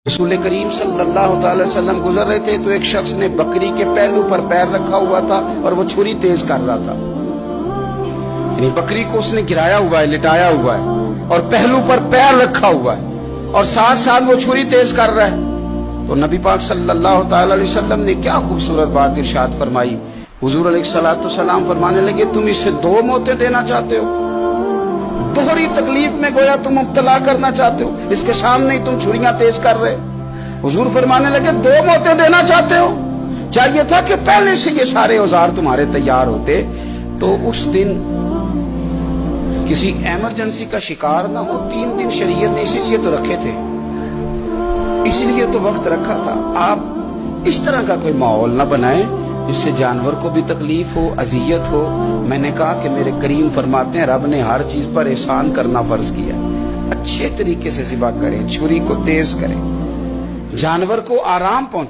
रसूल करीम सल्लल्लाहु अलैहि वसल्लम गुजर रहे थे तो एक शख्स ने बकरी के पहलू पर पैर रखा हुआ था और वो छुरी तेज कर रहा था। यानी बकरी को उसने गिराया हुआ है, लिटाया हुआ है और पहलू पर पैर रखा हुआ है और साथ साथ वो छुरी तेज कर रहा है। तो नबी पाक सल्लल्लाहु अलैहि वसल्लम ने क्या खूबसूरत बात इरशाद फरमाई। हुजूर अलैहिस्सलाम फरमाने लगे, तुम इसे दो मौतें देना चाहते हो, दोहरी तकलीफ में गोया तुम मुब्तला करना चाहते हो, इसके सामने ही तुम छुरियां तेज कर रहे। हुजूर फरमाने लगे, दो मौतें देना चाहते हो, चाहिए था कि पहले से ये सारे औजार तुम्हारे तैयार होते तो उस दिन किसी इमरजेंसी का शिकार ना हो। 3 दिन शरीयत ने इसीलिए तो रखे थे, इसीलिए तो वक्त रखा था। आप इस तरह का कोई माहौल ना बनाए जिससे जानवर को भी तकलीफ हो, अजियत हो। मैंने कहा कि मेरे करीम फरमाते हैं, रब ने हर चीज पर एहसान करना फर्ज किया। अच्छे तरीके से ज़िबा करें, छुरी को तेज करें, जानवर को आराम पहुंचे।